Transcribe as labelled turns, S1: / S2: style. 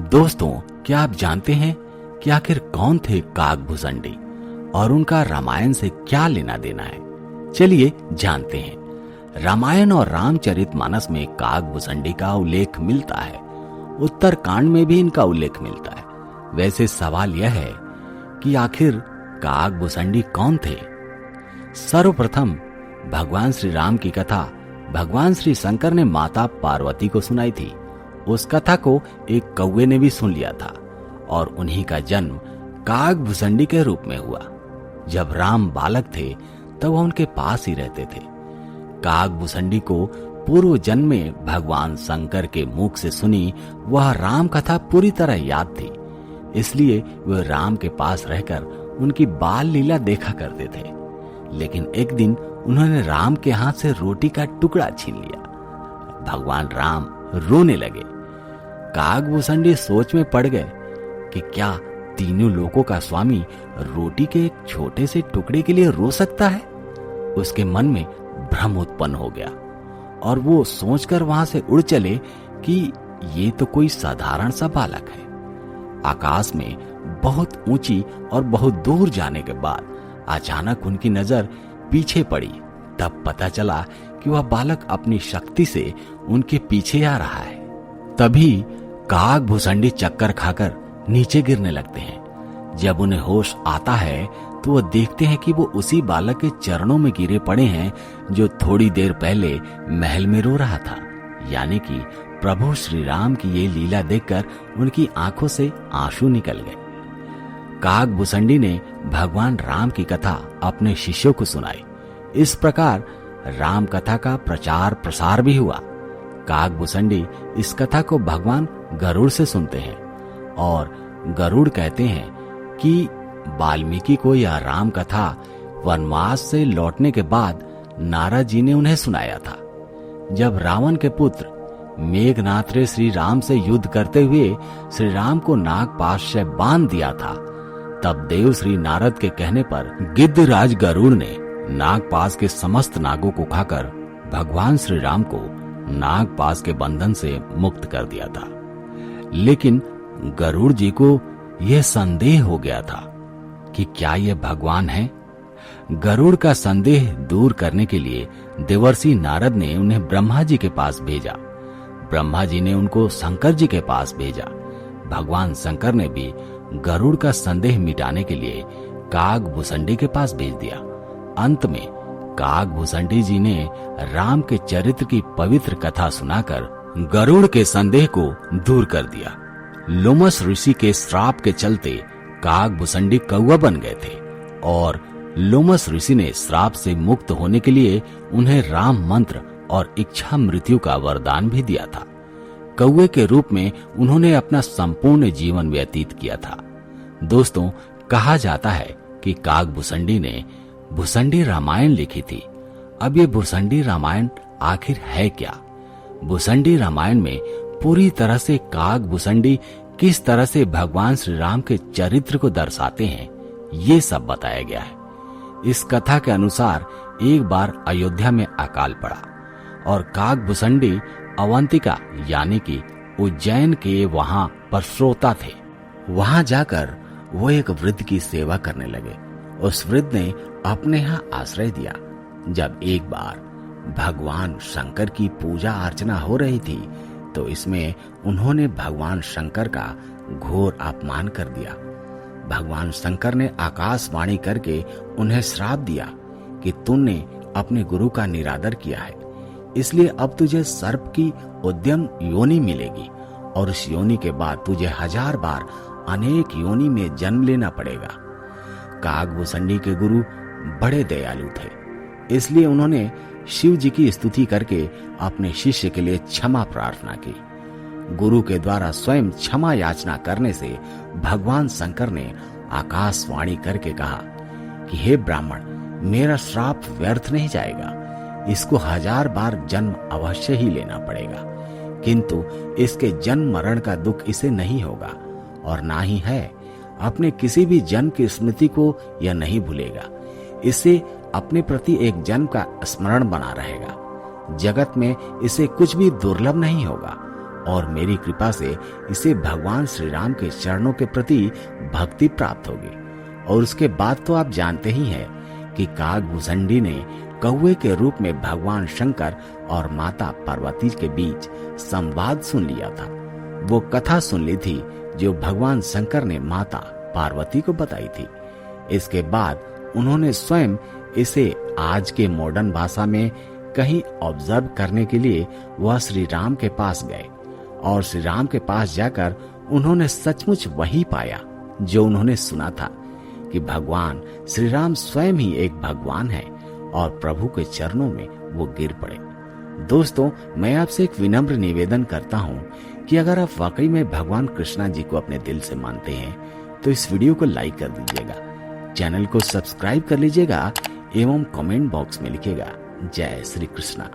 S1: दोस्तों, क्या आप जानते हैं कि आखिर कौन थे काकभुसंडी और उनका रामायण से क्या लेना देना है? चलिए जानते हैं। रामायण और रामचरितमानस में काकभुसंडी का उल्लेख मिलता है। उत्तरकांड में भी इनका उल्लेख मिलता है। वैसे सवाल यह है कि आखिर काकभुसंडी कौन थे? सर्वप्रथम भगवान श्री राम की कथा भगवान श्री शंकर ने माता पार्वती को सुनाई थी। उस कथा को एक कौवे ने भी सुन लिया था और उन्हीं का जन्म काकभुसंडी के रूप में हुआ। जब राम बालक थे तब वह उनके पास ही रहते थे। काकभुसंडी को पूर्व जन्म में भगवान शंकर के मुख से सुनी वह राम कथा पूरी तरह याद थी, इसलिए वे राम के पास रहकर उनकी बाल लीला देखा करते थे। लेकिन एक दिन उन्होंने राम के हाथ से रोटी का टुकड़ा छीन लिया। भगवान राम रोने लगे। काकभुसंडी सोच में पड़ गए कि क्या तीनों लोकों का स्वामी रोटी के एक छोटे से टुकड़े के लिए रो सकता है? उसके मन में भ्रम उत्पन्न हो गया और वो सोचकर वहां से उड़ चले कि ये तो कोई साधारण सा बालक है। आकाश में बहुत ऊंची और बहुत दूर जाने के बाद अचानक उनकी नजर पीछे पड़ी। तब पता चला कि वह बालक अपनी शक्ति से उनके पीछे आ रहा है। तभी काकभुसंडी चक्कर खाकर नीचे गिरने लगते हैं। जब उन्हें होश आता है तो वो देखते हैं कि वो उसी बालक के चरणों में गिरे पड़े हैं जो थोड़ी देर पहले महल में रो रहा था। यानी कि प्रभु श्री राम की ये लीला देखकर उनकी आंखों से आंसू निकल गए। काकभुसंडी ने भगवान राम की कथा अपने शिष्यों को सुनाई। इस प्रकार राम कथा का प्रचार प्रसार भी हुआ। काकभुसंडी इस कथा को भगवान गरुड़ से सुनते हैं और गरुड़ कहते हैं कि वाल्मीकि को यह राम कथा वनवास से लौटने के बाद नारद जी ने उन्हें सुनाया था। जब रावण के पुत्र मेघनाथ ने श्री राम से युद्ध करते हुए श्री राम को नागपाश से बांध दिया था, तब देव श्री नारद के कहने पर गिद्धराज गरुड़ ने नागपाश के समस्त नागों को खाकर भगवान श्री राम को नागपाश के बंधन से मुक्त कर दिया था। लेकिन गरुड़ जी को यह संदेह हो गया था कि क्या यह भगवान है। गरुड़ का संदेह दूर करने के लिए देवर्षि नारद ने उन्हें ब्रह्मा जी के पास भेजा। ब्रह्मा जी ने उनको शंकर जी के पास भेजा। भगवान शंकर ने भी गरुड़ का संदेह मिटाने के लिए काकभुसंडी के पास भेज दिया। अंत में काकभुसंडी जी ने राम के चरित्र की पवित्र कथा सुनाकर गरुड़ के संदेह को दूर कर दिया। लोमस ऋषि के श्राप के चलते काकभुसंडी कौवा बन गए थे और लोमस ऋषि ने श्राप से मुक्त होने के लिए उन्हें राम मंत्र और इच्छा मृत्यु का वरदान भी दिया था। कौवे के रूप में उन्होंने अपना संपूर्ण जीवन व्यतीत किया था। दोस्तों, कहा जाता है कि काकभुसंडी ने भुसंडी रामायण लिखी थी। अब ये भुसंडी रामायण आखिर है क्या? भुसंडी रामायण में पूरी तरह से काकभुसंडी किस तरह से भगवान श्री राम के चरित्र को दर्शाते हैं, ये सब बताया गया है। इस कथा के अनुसार एक बार अयोध्या में अकाल पड़ा और काकभुसंडी अवंतिका यानी कि उज्जैन के वहां पर श्रोता थे। वहां जाकर वो एक वृद्ध की सेवा करने लगे। उस वृद्ध ने अपने यहाँ आश्रय दिया। जब एक बार भगवान शंकर की पूजा अर्चना हो रही थी तो इसमें उन्होंने भगवान शंकर का घोर अपमान कर दिया। भगवान शंकर ने आकाशवाणी करके उन्हें श्राप दिया कि तुमने अपने गुरु का निरादर किया है, इसलिए अब तुझे सर्प की उद्यम योनि मिलेगी और उस योनि के बाद तुझे 1000 बार अनेक योनि में जन्म लेना पड़ेगा। काकभुसंडी के गुरु बड़े दयालु थे, इसलिए उन्होंने शिव जी की स्तुति करके अपने शिष्य के लिए क्षमा प्रार्थना की। गुरु के द्वारा स्वयं क्षमा याचना करने से भगवान शंकर ने आकाशवाणी करके कहा कि हे ब्राह्मण, मेरा श्राप व्यर्थ नहीं जाएगा। इसको 1000 बार जन्म अवश्य ही लेना पड़ेगा, किंतु इसके जन्म मरण का दुख इसे नहीं होगा और ना ही है। अपने किसी भी जन्म की स्मृति को यह नहीं भूलेगा। इससे अपने प्रति एक जन्म का स्मरण बना रहेगा। जगत में इसे कुछ भी दुर्लभ नहीं होगा और मेरी कृपा से इसे भगवान श्री राम के चरणों के प्रति भक्ति प्राप्त होगी। और उसके बाद तो आप जानते ही हैं कि काकभुजंडी ने कौवे के रूप में भगवान शंकर और माता पार्वती के बीच संवाद सुन लिया था। वो कथा सुन ली थी जो भगवान शंकर ने माता पार्वती को बताई थी। इसके बाद उन्होंने स्वयं इसे आज के मॉडर्न भाषा में कहीं ऑब्जर्व करने के लिए वह श्री राम के पास गए और श्री राम के पास जाकर उन्होंने सचमुच वही पाया जो उन्होंने सुना था कि भगवान श्री राम स्वयं ही एक भगवान है और प्रभु के चरणों में वो गिर पड़े। दोस्तों, मैं आपसे एक विनम्र निवेदन करता हूँ कि अगर आप वाकई में भगवान कृष्णा जी को अपने दिल से मानते हैं तो इस वीडियो को लाइक कर दीजिएगा, चैनल को सब्सक्राइब कर लीजिएगा एवं कमेंट बॉक्स में लिखिएगा जय श्री कृष्णा।